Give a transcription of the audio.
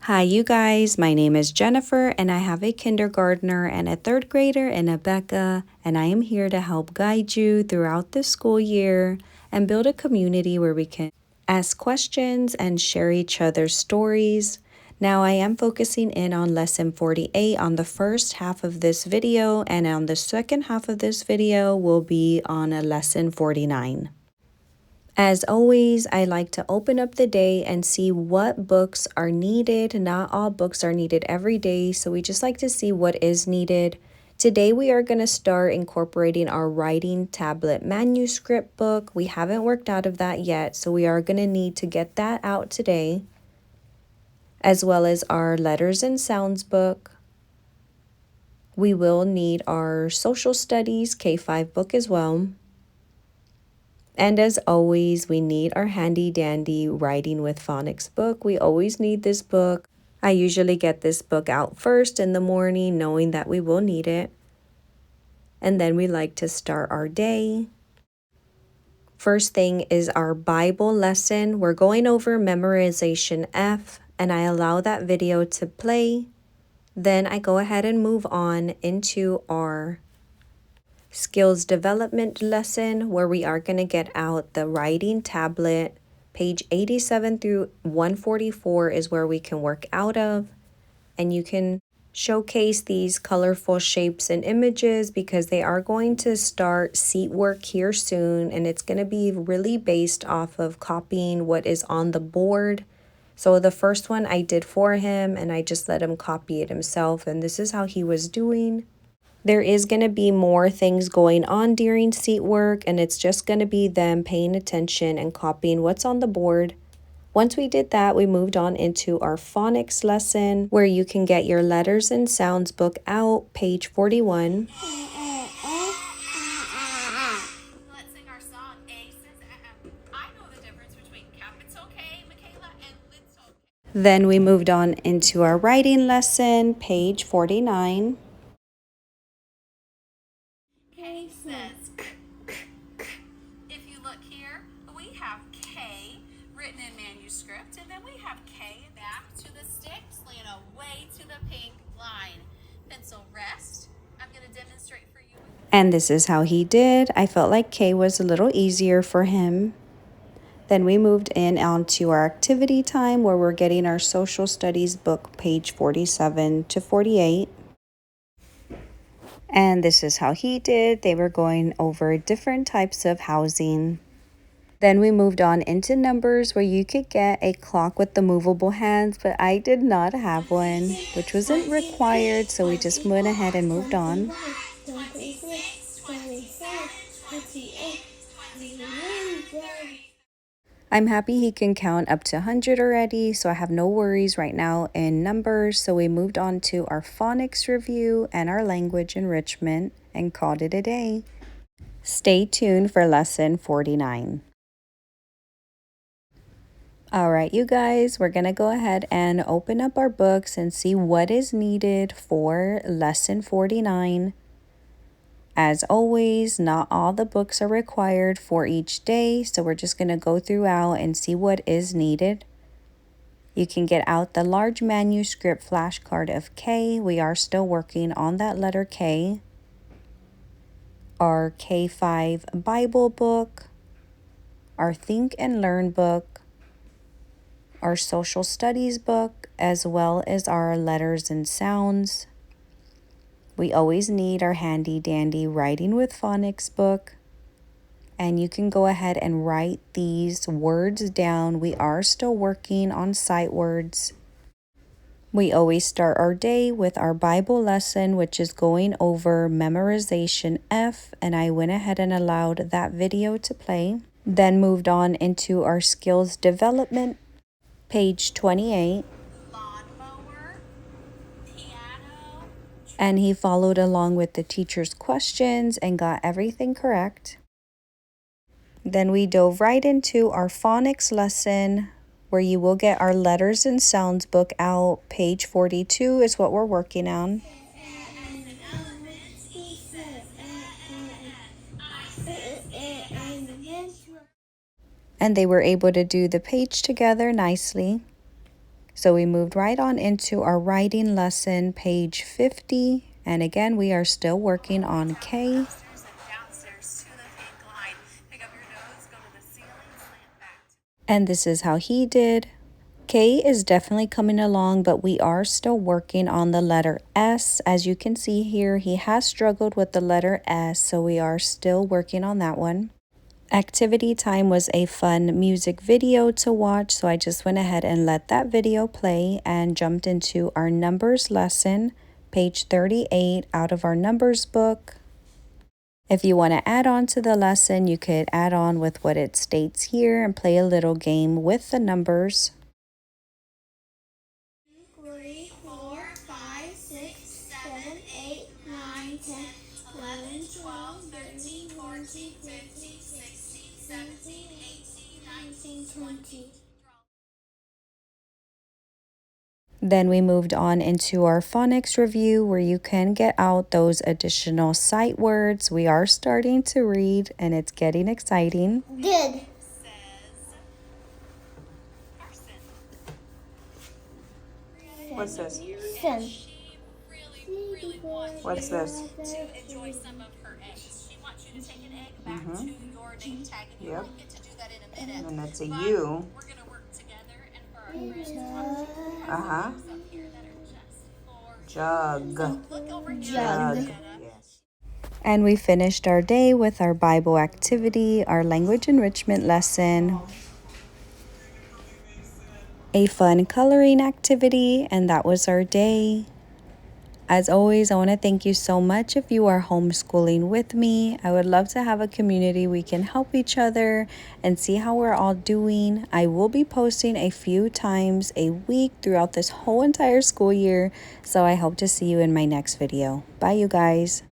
Hi, you guys. My name is Jennifer, and I have a kindergartner and a third grader in Abeka, and I am here to help guide you throughout the school year and build a community where we can ask questions and share each other's stories. Now, I am focusing in on lesson 48 on the first half of this video, and on the second half of this video will be on a lesson 49. As always, I like to open up the day and see what books are needed. Not all books are needed every day, so we just like to see what is needed. Today we are going to start incorporating our writing tablet manuscript book. We haven't worked out of that yet, so we are going to need to get that out today, as well as our letters and sounds book. We will need our social studies K-5 book as well. And as always, we need our handy dandy Writing with Phonics book. We always need this book. I usually get this book out first in the morning, knowing that we will need it. And then we like to start our day. First thing is our Bible lesson. We're going over memorization F, and I allow that video to play. Then I go ahead and move on into our skills development lesson, where we are going to get out the writing tablet. Page 87 through 144 is where we can work out of, and you can showcase these colorful shapes and images because they are going to start seat work here soon, and it's going to be really based off of copying what is on the board. So the first one I did for him, and I just let him copy it himself, and this is how he was doing. There is going to be more things going on during seat work, and it's just going to be them paying attention and copying what's on the board. Once we did that, we moved on into our phonics lesson, where you can get your letters and sounds book out, page 41. Let's sing our song. A says I know the difference between capital K, Michaela, and little K. Then we moved on into our writing lesson, page 49. K says k, k, k. If you look here, we have K written in manuscript, and then we have K back to the stick, slant away to the pink line. Pencil rest. I'm going to demonstrate for you. And this is how he did. I felt like K was a little easier for him. Then we moved in onto our activity time, where we're getting our social studies book, page 47 to 48. And this is how he did. They were going over different types of housing. Then we moved on into numbers, where you could get a clock with the movable hands, but I did not have one, which wasn't required, so we just went ahead and moved on. 26, 27, 28, 29, 30. I'm happy he can count up to 100 already, so I have no worries right now in numbers. So we moved on to our phonics review and our language enrichment and called it a day. Stay tuned for lesson 49. All right, you guys, we're going to go ahead and open up our books and see what is needed for lesson 49. As always, not all the books are required for each day, so we're just going to go throughout and see what is needed. You can get out the large manuscript flashcard of K. We are still working on that letter K. Our K-5 Bible book, our Think and Learn book, our social studies book, as well as our letters and sounds. We always need our handy dandy Writing with Phonics book. And you can go ahead and write these words down. We are still working on sight words. We always start our day with our Bible lesson, which is going over memorization F, and I went ahead and allowed that video to play. Then moved on into our skills development, page 28. Lawnmower, piano. And he followed along with the teacher's questions and got everything correct. Then we dove right into our phonics lesson, where you will get our letters and sounds book out. Page 42 is what we're working on. And they were able to do the page together nicely. So we moved right on into our writing lesson, page 50. And again, we are still working on K. Upstairs and downstairs to the incline. Pick up your nose, go to the ceiling, slant back. And this is how he did. K is definitely coming along, but we are still working on the letter S. As you can see here, he has struggled with the letter S, so we are still working on that one. Activity time was a fun music video to watch, so I just went ahead and let that video play and jumped into our numbers lesson, page 38 out of our numbers book. If you want to add on to the lesson, you could add on with what it states here and play a little game with the numbers. 3, 4, 5, 6, 7, 8, 9, 10, 11, 12, 13, 14, 15, 16, 17, 18, 19, 20. Then we moved on into our phonics review where you can get out those additional sight words. We are starting to read and it's getting exciting. Good. Says Carson. What's this? Sen. She really wants What's this? to enjoy some of her eggs. She wants you to take an egg back to your name tag, and you Yep. will get to do that in a minute. And that's a But U. we're going to work together, and for our friends who have Uh-huh. some up here that are just for Jug. look over here. Jug. Jenna. Yes. And we finished our day with our Bible activity, our language enrichment lesson, a fun coloring activity, and that was our day. As always, I want to thank you so much if you are homeschooling with me. I would love to have a community we can help each other and see how we're all doing. I will be posting a few times a week throughout this whole entire school year, so I hope to see you in my next video. Bye, you guys.